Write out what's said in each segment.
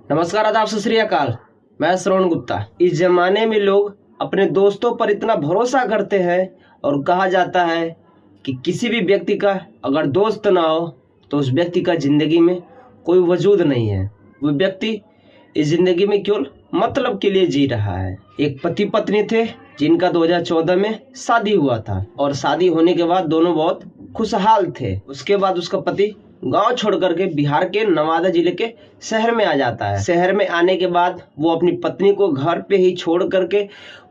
नमस्कार, आदाब, सत श्री अकाल। मैं श्रवण गुप्ता। इस जमाने में लोग अपने दोस्तों पर इतना भरोसा करते हैं और कहा जाता है कि किसी भी व्यक्ति का अगर दोस्त ना हो तो उस व्यक्ति का ज़िंदगी में कोई वजूद नहीं है। वो व्यक्ति इस ज़िंदगी में केवल मतलब के लिए जी रहा है। एक पति पत्नी थे जिनका 2014 में शादी हुआ था और शादी होने के बाद दोनों बहुत खुशहाल थे। उसके बाद उसका पति गांव छोड़ करके बिहार के नवादा जिले के शहर में आ जाता है। शहर में आने के बाद वो अपनी पत्नी को घर पे ही छोड़ करके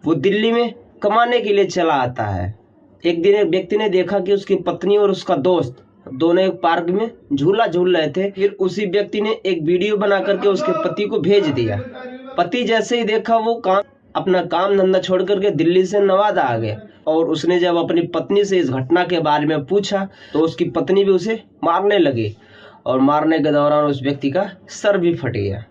वो दिल्ली में कमाने के लिए चला आता है। एक दिन एक व्यक्ति ने देखा कि उसकी पत्नी और उसका दोस्त दोनों एक पार्क में झूला झूल रहे थे। फिर उसी व्यक्ति ने एक वीडियो बना करके उसके पति को भेज दिया। पति जैसे ही देखा वो अपना काम धंधा छोड़ करके दिल्ली से नवादा आ गए और उसने जब अपनी पत्नी से इस घटना के बारे में पूछा तो उसकी पत्नी भी उसे मारने लगी और मारने के दौरान उस व्यक्ति का सर भी फट गया।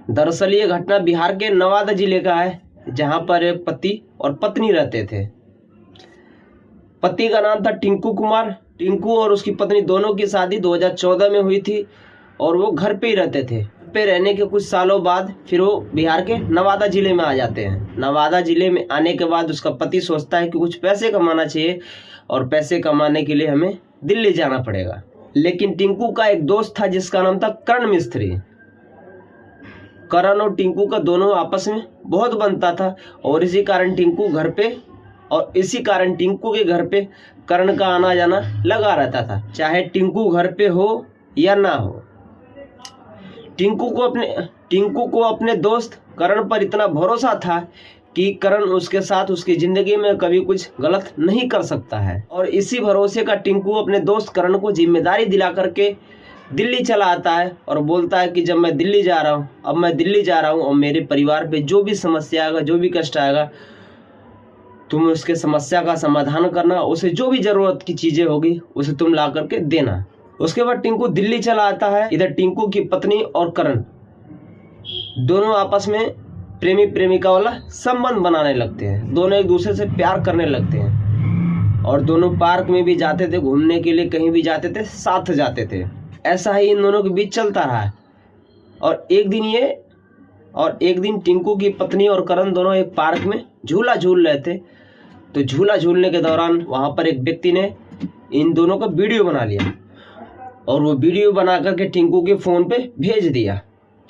दरअसल ये घटना बिहार के नवादा जिले का है, जहां पर एक पति और पत्नी रहते थे। पति का नाम था टिंकू कुमार। टिंकू और उसकी पत्नी दोनों की शादी 2014 में हुई थी और वो घर पे ही रहते थे। पे रहने के कुछ सालों बाद फिर वो बिहार के नवादा जिले में आ जाते हैं। नवादा जिले में आने के बाद उसका पति सोचता है कि कुछ पैसे कमाना चाहिए और पैसे कमाने के लिए हमें दिल्ली जाना पड़ेगा। लेकिन टिंकू का एक दोस्त था जिसका नाम था करण मिस्त्री। करण और टिंकू का दोनों आपस में बहुत बनता था और इसी कारण टिंकू के घर पे करण का आना जाना लगा रहता था, चाहे टिंकू घर पे हो या ना हो। टिंकू को अपने दोस्त करण पर इतना भरोसा था कि करण उसके साथ उसकी जिंदगी में कभी कुछ गलत नहीं कर सकता है। और इसी भरोसे का टिंकू अपने दोस्त करण को जिम्मेदारी दिला करके दिल्ली चला आता है और बोलता है कि जब मैं दिल्ली जा रहा हूँ और मेरे परिवार पे जो भी समस्या आएगा, जो भी कष्ट आएगा, तुम उसके समस्या का समाधान करना, उसे जो भी जरूरत की चीजें होगी उसे तुम ला करके देना। उसके बाद टिंकू दिल्ली चला आता है। इधर टिंकू की पत्नी और करण दोनों आपस में प्रेमी प्रेमिका वाला संबंध बनाने लगते हैं। दोनों एक दूसरे से प्यार करने लगते हैं और दोनों पार्क में भी जाते थे, घूमने के लिए कहीं भी जाते थे, साथ जाते थे। ऐसा ही इन दोनों के बीच चलता रहा। और एक दिन टिंकू की पत्नी और करण दोनों एक पार्क में झूला झूल रहे थे। तो झूला झूलने के दौरान वहां पर एक व्यक्ति ने इन दोनों का वीडियो बना लिया और वो वीडियो बना करके टिंकू के फ़ोन पे भेज दिया।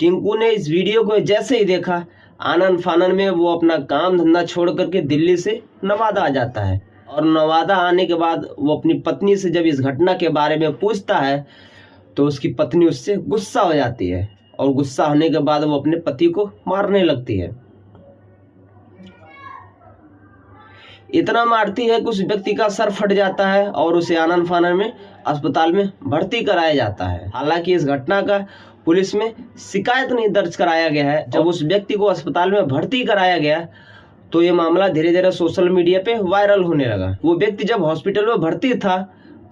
टिंकू ने इस वीडियो को जैसे ही देखा, आनन फानन में वो अपना काम धंधा छोड़ करके दिल्ली से नवादा आ जाता है। और नवादा आने के बाद वो अपनी पत्नी से जब इस घटना के बारे में पूछता है तो उसकी पत्नी उससे गुस्सा हो जाती है और गुस्सा होने के बाद वो अपने पति को मारने लगती है। इतना मारती है कि उस व्यक्ति का सर फट जाता है और उसे आनन फानन में अस्पताल में भर्ती कराया जाता है। हालांकि इस घटना का पुलिस में शिकायत नहीं दर्ज कराया गया है। जब उस व्यक्ति को अस्पताल में भर्ती कराया गया तो ये मामला धीरे धीरे सोशल मीडिया पे वायरल होने लगा। वो व्यक्ति जब हॉस्पिटल में भर्ती था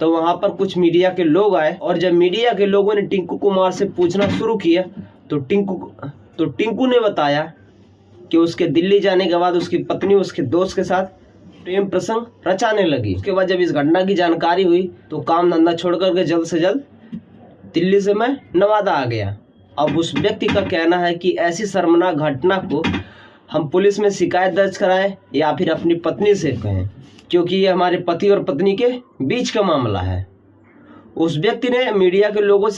तो वहां पर कुछ मीडिया के लोग आए और जब मीडिया के लोगों ने टिंकू कुमार से पूछना शुरू किया तो टिंकू ने बताया कि उसके दिल्ली जाने के बाद उसकी पत्नी उसके दोस्त के साथ प्रेम प्रसंग रचाने लगी। उसके बाद जब इस घटना की जानकारी हुई तो काम धंधा छोड़ करके जल्द से जल्द दिल्ली से मैं नवादा आ गया। अब उस व्यक्ति का कहना है कि ऐसी शर्मनाक घटना को हम पुलिस में शिकायत दर्ज कराएं या फिर अपनी पत्नी से कहें, क्योंकि ये हमारे पति और पत्नी के बीच का मामला है। उस व्यक्ति ने मीडिया के लोगों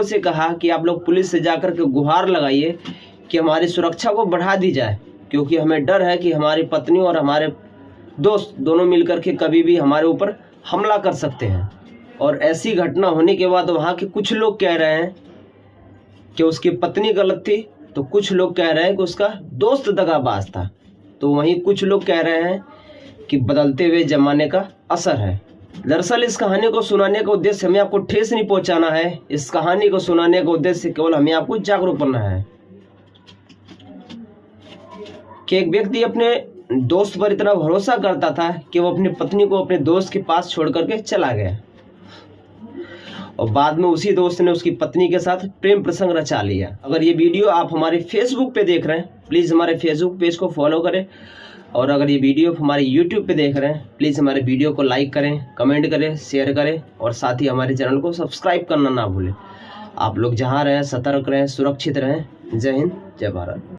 से कहा कि आप लोग पुलिस से जाकर के गुहार लगाइए कि हमारी सुरक्षा को बढ़ा दी जाए, क्योंकि हमें डर है कि हमारी पत्नी और हमारे दोस्त दोनों मिलकर के कभी भी हमारे ऊपर हमला कर सकते हैं। और ऐसी घटना होने के बाद वहाँ के कुछ लोग कह रहे हैं कि उसकी पत्नी गलत थी, तो कुछ लोग कह रहे हैं कि उसका दोस्त दगाबाज था, तो वहीं कुछ लोग कह रहे हैं कि बदलते हुए ज़माने का असर है। दरअसल इस कहानी को सुनाने का उद्देश्य हमें आपको ठेस नहीं पहुँचाना है। इस कहानी को सुनाने का उद्देश्य केवल हमें आपको जागरूक करना है कि एक व्यक्ति अपने दोस्त पर इतना भरोसा करता था कि वो अपनी पत्नी को अपने दोस्त के पास छोड़ करके चला गया और बाद में उसी दोस्त ने उसकी पत्नी के साथ प्रेम प्रसंग रचा लिया। अगर ये वीडियो आप हमारे फेसबुक पे देख रहे हैं, प्लीज़ हमारे फेसबुक पेज को फॉलो करें और अगर ये वीडियो हमारे यूट्यूब पे देख रहे हैं, प्लीज़ हमारे वीडियो को लाइक करें, कमेंट करें, शेयर करें और साथ ही हमारे चैनल को सब्सक्राइब करना ना भूलें, आप लोग जहाँ रहें सतर्क रहें, सुरक्षित रहें। जय हिंद, जय भारत।